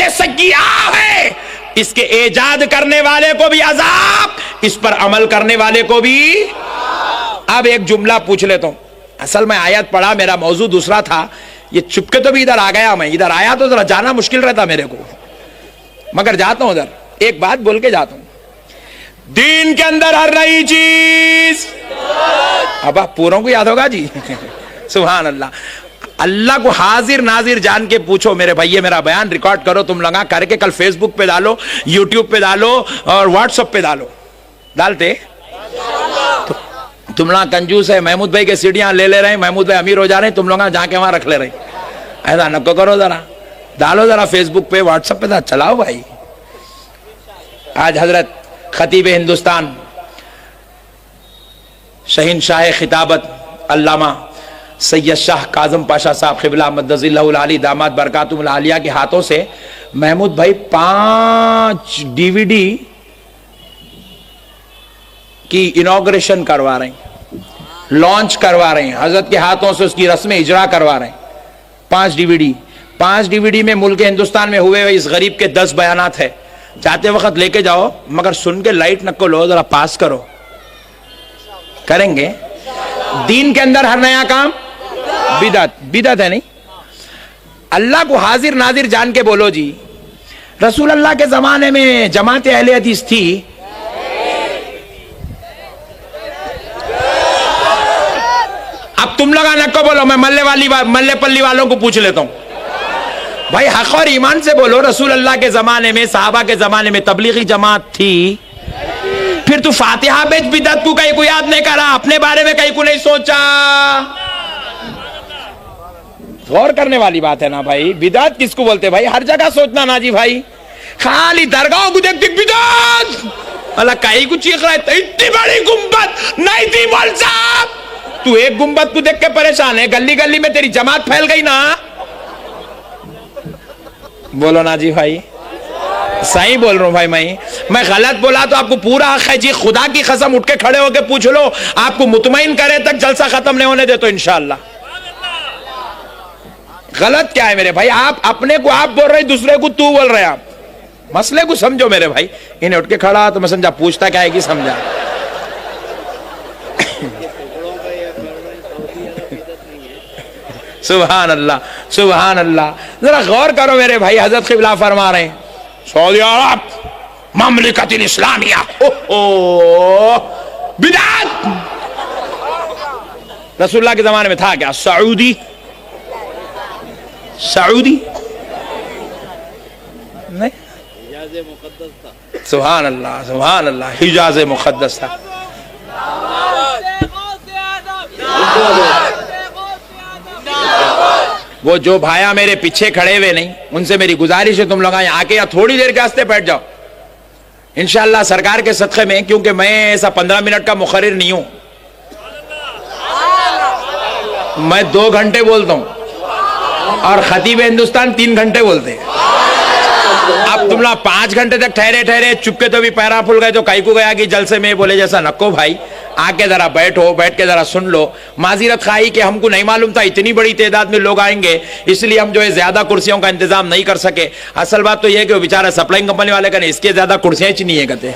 बिदात सय्यिआ है, इसके ईजाद करने वाले को भी अजाब, इस पर अमल करने वाले को भी। अब एक जुमला पूछ लेता हूं, असल में आयत पढ़ा, मेरा मौजू दूसरा था, ये चुपके तो भी इधर आ गया, मैं इधर आया तो जरा जाना मुश्किल रहता मेरे को, मगर जाता हूं उधर। एक बात बोल के जाता हूं, दीन के अंदर हर नई चीज, अब आप पूरों को याद होगा जी सुभान अल्लाह। अल्लाह को हाजिर नाजिर जान के पूछो मेरे भाई, ये मेरा बयान रिकॉर्ड करो तुम लगा करके, कल फेसबुक पे डालो, यूट्यूब पे डालो और व्हाट्सएप पे डालो। डालते तो तुम लोग कंजूस है, महमूद भाई के सीढ़ियां ले रहे हैं, महमूद भाई अमीर हो जा रहे हैं, तुम लोग जाके वहां रख ले रहे हैं। ऐसा नको करो, जरा डालो, जरा फेसबुक पे व्हाट्सएप पे चलाओ भाई। आज हजरत खतीब हिंदुस्तान शहीनशाह खिताबत अल्लामा सैयद शाह काजम पाशा साहब क़िबला मद्दज़िल्लहुल आली दामाद बरकातुहुल आलिया के हाथों से महमूद भाई 5 DVD की इनॉग्रेशन करवा रहे हैं, लॉन्च करवा रहे हैं, हजरत के हाथों से उसकी रस्म इजरा करवा रहे हैं। 5 DVD में मुल्क हिंदुस्तान में हुए इस गरीब के 10 बयानात है। जाते वक्त लेके जाओ, मगर सुन के लाइट नको लो, जरा पास करो, करेंगे। दीन के अंदर हर नया काम बिदअत है नहीं। अल्लाह को हाजिर नाजिर जान के बोलो जी, रसूल अल्लाह के जमाने में जमात अहले हदीस थी, अब तुम लोग नको बोलो, मैं मल्ले पल्ली वालों को पूछ लेता हूं भाई, हक और ईमान से बोलो, रसूल अल्लाह के जमाने में, सहाबा के जमाने में तबलीगी जमात थी? फिर तू फातिहा बेच बिदअत को कहीं को याद नहीं करा, अपने बारे में कहीं को नहीं सोचा। गौर करने वाली बात है ना भाई, बिदअत किसको बोलते भाई? हर जगह सोचना ना जी भाई, खाली दरगाहों को देख बिदअत, अल्लाह कहीं को चीख रहा है, इतनी बड़ी गुंबद नहीं थी मौलवी साहब। तू एक गुंबद को देख के परेशान है, गली गली में तेरी जमात फैल गई ना। बोलो ना जी भाई, सही बोल रहा हूं भाई। मैं गलत बोला तो आपको पूरा हक है जी, खुदा की कसम उठ के खड़े होके पूछ लो, आपको मुतमईन करे तक जलसा खत्म नहीं होने दे तो इंशाअल्लाह। गलत क्या है मेरे भाई? आप अपने को आप बोल रहे, दूसरे को तू बोल रहे। आप मसले को समझो मेरे भाई। इन्हें उठ के खड़ा तो मैं समझा पूछता क्या है कि समझा। सुभान अल्लाह, सुभान अल्लाह। जरा गौर करो मेरे भाई, हजरत क़िबला फरमा रहे हैं, सऊदी अरब ममलिकतुल इस्लामिया बिदअत। रसूलुल्लाह के जमाने में था क्या सऊदी? नहीं, सुभान अल्लाह, सुभान अल्लाह, हिजाज मुक़द्दस था। वो जो भाया मेरे पीछे खड़े हुए नहीं, उनसे मेरी गुजारिश है तुम लोग आके या थोड़ी देर के वास्ते बैठ जाओ इंशाअल्लाह सरकार के सदक़े में, क्योंकि मैं ऐसा 15 मिनट का मुखर्रिर नहीं हूं। मैं 2 घंटे बोलता हूं और खतीब हिंदुस्तान 3 घंटे बोलते हैं। अब तुम लोग 5 घंटे तक ठहरे चुपके तो भी पैरा फुल गए तो कहीं को गया कि जलसे में बोले जैसा नको भाई, आके जरा बैठो, बैठ के जरा सुन लो। माजीरत खाई कि हमको नहीं मालूम था इतनी बड़ी तादाद में लोग आएंगे, इसलिए हम जो है ज्यादा कुर्सियों का इंतजाम नहीं कर सके। असल बात तो यह है कि वो बेचारा सप्लाइंग कंपनी वाले का नहीं, इसके ज्यादा कुर्सियां ही नहीं है कहते।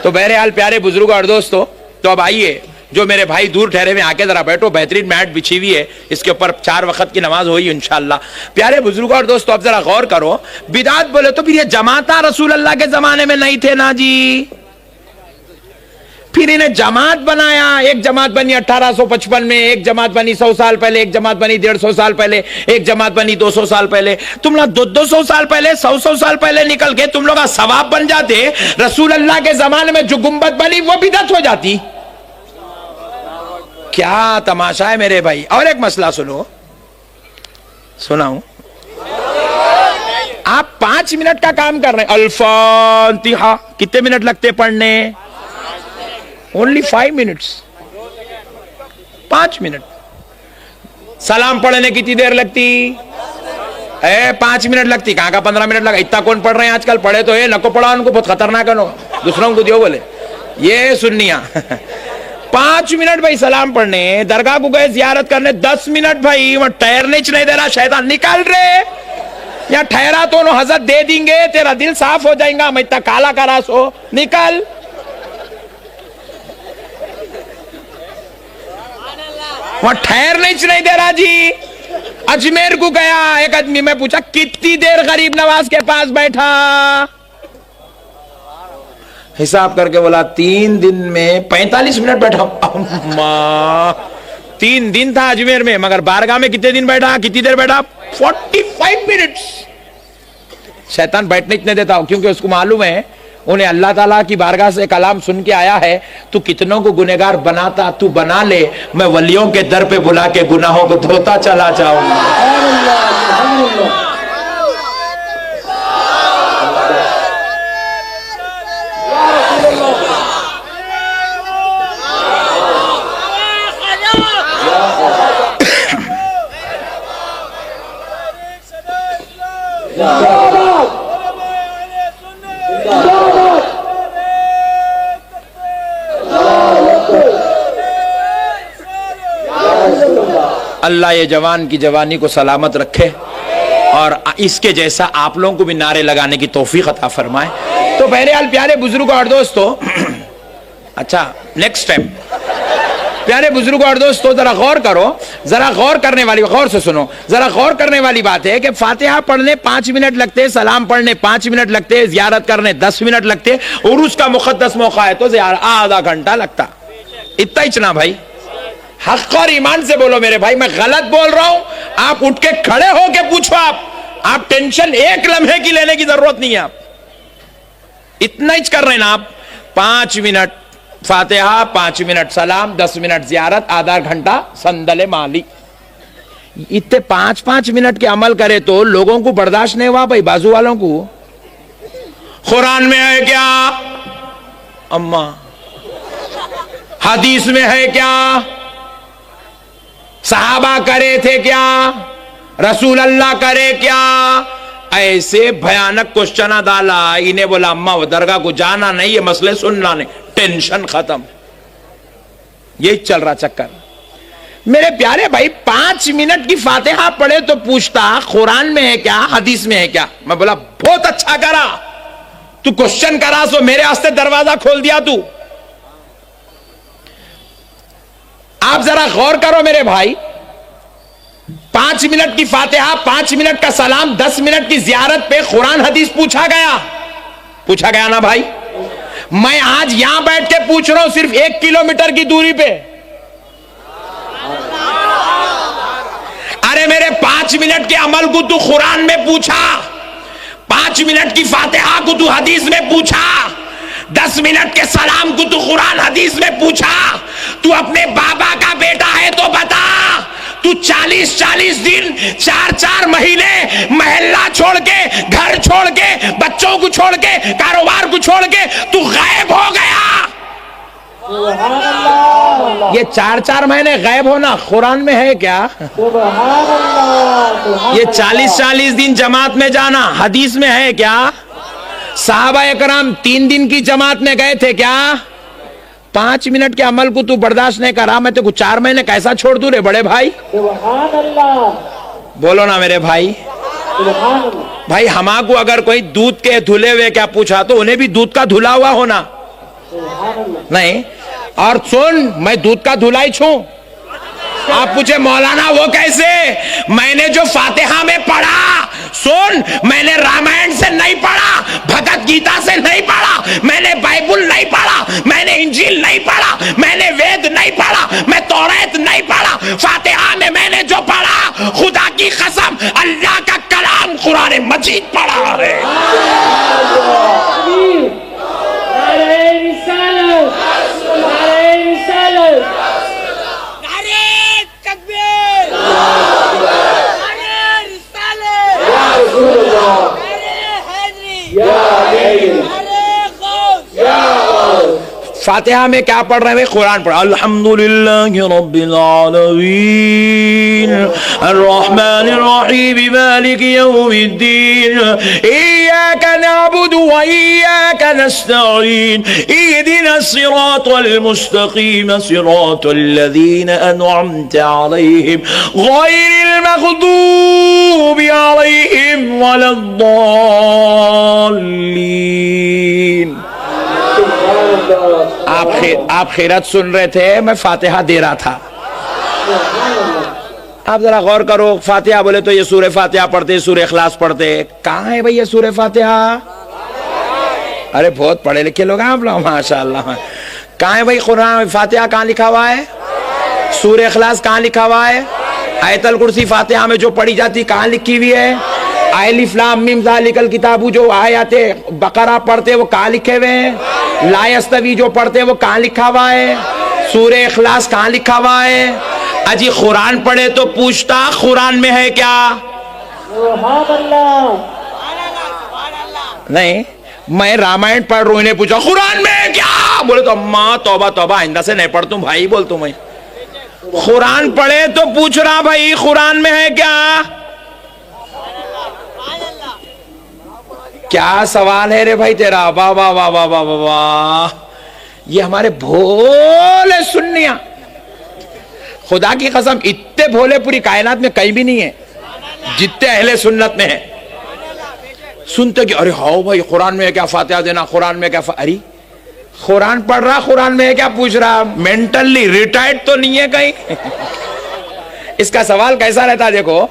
तो बहरहाल प्यारे बुजुर्ग और दोस्तों, तो अब आइए जो मेरे भाई दूर ठहरे में आके जरा बैठो, बेहतरीन मैट बिछी हुई है, इसके ऊपर 4 वक्त की नमाज हुई इंशाअल्लाह। प्यारे बुजुर्ग और दोस्तों, अब जरा गौर करो, बिदात बोले तो फिर ये जमाता रसूल अल्लाह के जमाने में नहीं थे ना जी। फिर इन्हें जमात बनाया, एक जमात बनी 1855 में, एक जमात बनी 100 साल पहले, एक जमात बनी 150 साल पहले, एक जमात बनी 200 साल पहले। तुम लोग 200 साल पहले, 100 साल पहले निकल के तुम लोग सवाब बन जाते, रसूल अल्लाह के जमाने में जो गुंबद बनी वो बिदअत हो जाती। क्या तमाशा है मेरे भाई। और एक मसला सुनाऊं, आप 5 मिनट का काम कर रहे हैं, अल-फातिहा कितने मिनट लगते पढ़ने? Only 5 minutes, 5 minute. सलाम पढ़ने कितनी देर लगती? 5 मिनट लगती। कहां का 15 मिनट लगा? इतना कौन पढ़ रहे हैं आजकल? पढ़े तो है, नको पढ़ा उनको, बहुत खतरनाक है, दूसरों को दियो बोले ये सुन्निया। 5 मिनट भाई सलाम पढ़ने, दरगाह को गए जियारत करने 10 मिनट भाई, वहां टहरने नहीं दे रहा शैतान, निकाल रहे या ठहरा तो हजरत दे देंगे, तेरा दिल साफ हो जाएगा, मैं इतना काला करा सो निकल। वहां ठहर नहीं दे रहा जी। अजमेर को गया एक आदमी, मैं पूछा कितनी देर गरीब नवाज के पास बैठा, हिसाब करके बोला 3 दिन में 45 मिनट बैठा। अम्मा 3 दिन था अजमेर में, मगर बारगाह में कितने दिन बैठा, कितनी देर बैठा? 45 मिनट्स। शैतान बैठने इतने देता हूं क्योंकि उसको मालूम है उन्हें अल्लाह ताला की बारगाह से कलाम सुन के आया है, तू कितनों को गुनहगार बनाता, तू बना ले, मैं वलियों के दर पे बुला के गुनाहों को धोता चला जाऊंगा। अल्लाह ये जवान की जवानी को सलामत रखे और इसके जैसा आप लोगों को भी नारे लगाने की तौफीक अता फरमाए। तो बहरहाल प्यारे बुजुर्ग और दोस्तों, अच्छा नेक्स्ट टाइम प्यारे बुजुर्ग और दोस्तों जरा गौर करो, जरा गौर करने वाली, गौर से सुनो, जरा गौर करने वाली बात है कि फातिहा पढ़ने 5 मिनट लगते, सलाम पढ़ने 5 मिनट लगते, जियारत करने 10 मिनट लगते, और उसका मुकद्दस मौका है तो आधा घंटा लगता। इतना ही चना भाई, हक और ईमान से बोलो मेरे भाई, मैं गलत बोल रहा हूं आप उठ के खड़े होके पूछो। आप टेंशन एक लम्हे की लेने की जरूरत नहीं है। आप इतना ही कर रहे हैं ना आप, 5 मिनट फातिहा, 5 मिनट सलाम, 10 मिनट जियारत, आधा घंटा संदले माली। इतने 5-5 मिनट के अमल करे तो लोगों को बर्दाश्त नहीं हुआ भाई, बाजू वालों को। कुरान में है क्या अम्मा, हदीस में है क्या, सहाबा करे थे क्या, रसूल अल्लाह करे क्या? ऐसे भयानक क्वेश्चन डाला। इन्हें बोला अम्मा वो दरगाह को जाना नहीं, ये मसले सुनना नहीं, टेंशन खत्म। ये चल रहा चक्कर। मेरे प्यारे भाई 5 मिनट की फातिहा पढ़े तो पूछता कुरान में है क्या, हदीस में है क्या? मैं बोला बहुत अच्छा करा, तू क्वेश्चन करा सो मेरे वास्ते दरवाजा खोल दिया तू। आप जरा गौर करो मेरे भाई, 5 मिनट की फातिहा, 5 मिनट का सलाम, 10 मिनट की जियारत पे कुरान हदीस पूछा गया ना भाई। मैं आज यहां बैठ के पूछ रहा हूं सिर्फ 1 किलोमीटर की दूरी पे। अरे मेरे 5 मिनट के अमल को तू कुरान में पूछा, 5 मिनट की फातिहा को तू हदीस में पूछा, 10 मिनट के सलाम को तू कुरान हदीस में पूछा। तू अपने बाबा का बेटा है तो बता, तू 40-40 दिन, 4-4 महीने महल्ला छोड़ के, घर छोड़ के, बच्चों को छोड़ के, कारोबार को छोड़ के तू गायब हो गया। ये 4-4 महीने गायब होना कुरान में है क्या? ये 40-40 दिन जमात में जाना हदीस में है क्या? साहबा एकराम 3 दिन की जमात में गए थे क्या? 5 मिनट के अमल को तू बर्दाश्त नहीं करा, मैं तो कुछ 4 महीने कैसा छोड़ दूं रे बड़े भाई? बोलो ना मेरे भाई। भाई हमा को अगर कोई दूध के धुले हुए क्या पूछा तो उन्हें भी दूध का धुला हुआ होना नहीं। और सुन, मैं दूध का धुलाई छू। आप पूछे मौलाना वो कैसे? मैंने जो फातिहा में पढ़ा, सुन, मैंने रामायण से नहीं पढ़ा, भगवत गीता से नहीं पढ़ा, मैंने बाइबल नहीं पढ़ा, मैंने इंजील नहीं पढ़ा, मैंने वेद नहीं पढ़ा, मैं तौरात नहीं पढ़ा। फातिहा में मैंने जो पढ़ा, खुदा की कसम अल्लाह का कलाम कुरान मजीद पढ़ा है। फातिहा में क्या पढ़ रहे हैं? कुरान पढ़। अल्हम्दुलिल्लाहि रब्बिल आलमीन अर्रहमानिर रहीम मालिकि यौमिद्दीन इय्याका नअबुदु नअबुदु व इय्याका नस्तईन इहदिनस सिरातल मुस्तकीम सिरातल लज़ीना अनअमत अलैहिम गैरिल मग़दूबि अलैहिम वलद्दाल्लीन। आप खैरत सुन रहे थे, मैं फातिहा दे रहा था। आप जरा गौर करो, फातिहा बोले तो ये सूरह फातिहा पढ़ते, सूरह इखलास पढ़ते, कहाँ है भाई ये सूरह फातिहा? अरे बहुत पढ़े लिखे लोग हैं आप लोग, माशाअल्लाह। कहाँ है भाई कुरान फातिहा, कहाँ लिखा हुआ है? सूरह इखलास कहाँ लिखा हुआ है? आयतल कुर्सी फातिहा में जो पढ़ी जाती कहाँ लिखी हुई है? अलिफ लाम मीम ज़ालिकल किताबु जो आयाते बकरा पढ़ते वो कहाँ लिखे हुए हैं? ला यस्तवी जो पढ़ते वो कहाँ लिखा हुआ है? सूरह इखलास कहाँ लिखा हुआ है? अजी कुरान पढ़े तो पूछता कुरान में है क्या? नहीं, मैं रामायण पढ़ रहा हूं, इन्हें पूछा कुरान में है क्या? बोले तो अम्मा तौबा तौबा, आइंदा से नहीं पढ़तू भाई, बोल तू। मैं कुरान पढ़े तो पूछ रहा भाई कुरान में है क्या? क्या सवाल है रे भाई तेरा? वाह वाह वाह वाह वाह वाह, ये हमारे भोले सुन्निया, खुदा की कसम इतने भोले पूरी कायनात में कहीं भी नहीं है जितने अहले सुन्नत में है। सुनते कि अरे हाँ भाई कुरान में है क्या, फातिहा देना, कुरान में क्या अरे कुरान पढ़ रहा, कुरान में है क्या पूछ रहा? मेंटली रिटायर्ड तो नहीं है कहीं? इसका सवाल कैसा रहता देखो।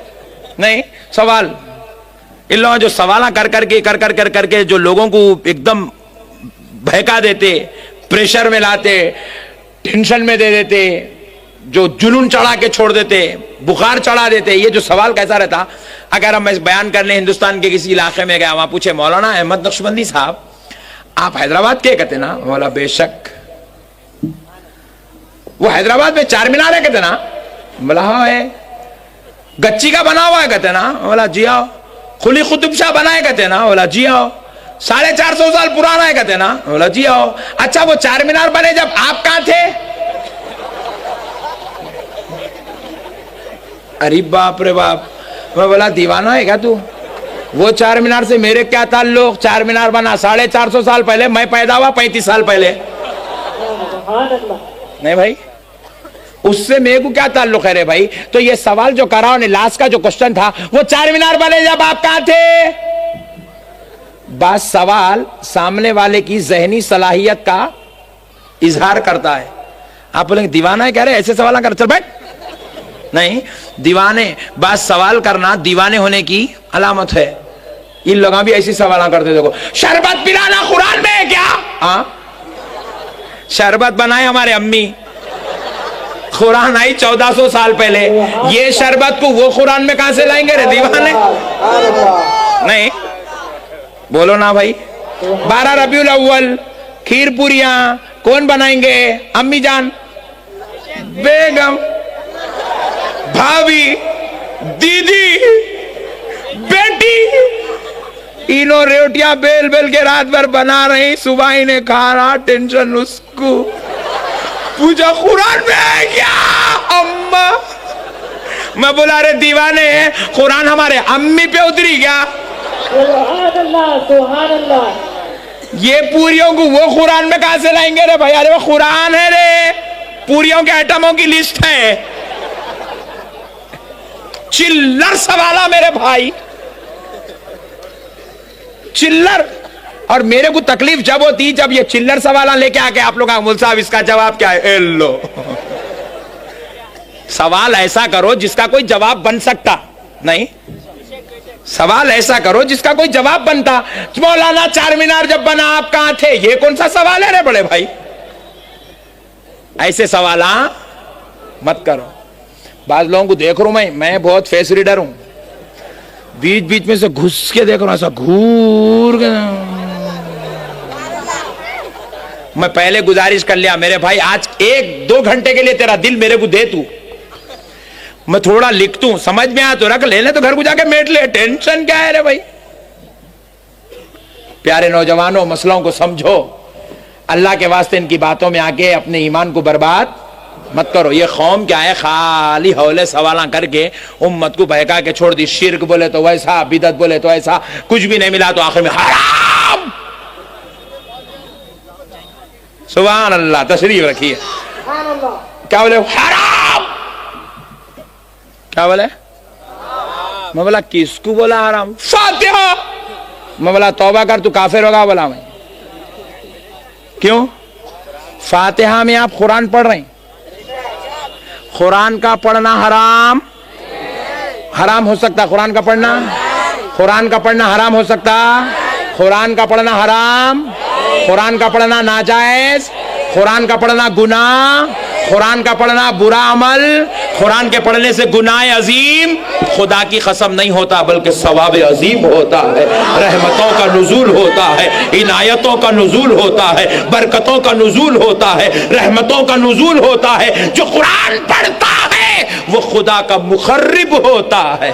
नहीं, सवाल इन लोगों जो सवाल कर करके जो लोगों को एकदम बहका देते, प्रेशर में लाते, टेंशन में दे देते, जो जुनून चढ़ा के छोड़ देते, बुखार चढ़ा देते, ये जो सवाल कैसा रहता? अगर हम बयान कर लें, हिंदुस्तान के किसी इलाके में गया, वहां पूछे मौलाना अहमद नक्शबंदी साहब आप हैदराबाद के कहते ना? बोला बेशक। वो हैदराबाद में चार मीनार है कहते ना? बोला हाँ है। गच्ची का बना हुआ है कहते ना? बोला जी आओ। खुली कुतुब शाह बनाए कहते ना? बोला जी आओ। 450 साल पुराना है कहते ना? बोला जी आओ। अच्छा वो चार मीनार बने जब आप कहां थे? अरे बाप रे बाप। मैं बोला दीवाना है क्या तू? वो चार मीनार से मेरे क्या ताल्लुक? चार मीनार बना 450 साल पहले, मैं पैदा हुआ 35 साल पहले। नहीं भाई, उससे मेरे को क्या ताल्लुक है रे भाई? तो ये सवाल जो करा ने, लास्ट का जो क्वेश्चन था, वो चार मीनार बने जब आप कहां थे? बस सवाल सामने वाले की जहनी सलाहियत का इजहार करता है। आप बोलेंगे दीवाना है कह रहे, ऐसे सवाल कर, चल बैठ। नहीं, दीवाने, बस सवाल करना दीवाने होने की अलामत है। इन लोग भी ऐसी सवाल करते, देखो शरबत पिलाना कुरान में है क्या? हाँ, शरबत बनाए हमारे अम्मी, कुरान आई 1400 साल पहले, ये शरबत को वो कुरान में कहां से लाएंगे रे दीवाने? नहीं, बोलो ना भाई। 12 रबीउल अव्वल खीर पूरियां कौन बनाएंगे? अम्मी जान, बेगम, भाभी, दीदी, बेटी, इनो रोटियां बेल बेल के रात भर बना रही, सुबह इन्हें खा रहा, टेंशन उसको। पूछा कुरान में है क्या? अम्मा। मैं बोला अरे दीवाने हैं, कुरान हमारे अम्मी पे उतरी क्या? ये पूरियों को वो कुरान में कहां से लाएंगे रे भाई? अरे वो कुरान है रे, पूरियों के आइटमों की लिस्ट है। चिल्लर सवाला मेरे भाई, चिल्लर। और मेरे को तकलीफ जब होती जब ये चिल्लर सवाल लेके आके आप लोग मुल साहब इसका जवाब क्या है? लो सवाल ऐसा करो जिसका कोई जवाब बन सकता। नहीं, सवाल ऐसा करो जिसका कोई जवाब बनता। मौलाना चार मीनार जब बना आप कहां थे? ये कौन सा सवाल है रे बड़े भाई? ऐसे सवाल मत करो। बाद लोगों को देख रहा हूं, मैं बहुत फेस रीडर हूं, बीच बीच में से घुस के देख रहा हूं, ऐसा घूर के। मैं पहले गुजारिश कर लिया मेरे भाई, आज 1-2 घंटे के लिए तेरा दिल मेरे को दे, तू मैं थोड़ा लिख तू, समझ में आया तो रख, लेने तो घर को जाके मेट ले, टेंशन क्या है रे भाई? प्यारे नौजवानों, मसलों को समझो, अल्लाह के वास्ते इनकी बातों में आके अपने ईमान को बर्बाद मत करो। ये कौम क्या है, खाली हौले सवाल करके उम्मत को बहका के छोड़ दी। शिर्क बोले तो वैसा, बिदत बोले तो ऐसा, कुछ भी नहीं मिला तो आखिर में हराम। सुभान अल्लाह, तशरीफ रखिए। क्या बोले? हराम। क्या बोले? मैं बोला किसको बोला हराम? फातिहा। मैं बोला तौबा कर, तू काफिर होगा। बोला मैं क्यों? फातिहा में आप कुरान पढ़ रहे हैं, कुरान का पढ़ना हराम हराम हो सकता? कुरान का पढ़ना, कुरान का पढ़ना हराम हो सकता? कुरान का पढ़ना हराम, कुरान का पढ़ना नाजायज, कुरान का पढ़ना गुनाह, कुरान का पढ़ना बुरा अमल, कुरान के पढ़ने से गुनाह अजीम खुदा की कसम नहीं होता बल्कि सवाब अजीम होता है, रहमतों का नुज़ूल होता है, इनायतों का नुज़ूल होता है, बरकतों का नुज़ूल होता है, रहमतों का नुज़ूल होता है। जो कुरान पढ़ता है वो खुदा का मुखर्रिब होता है।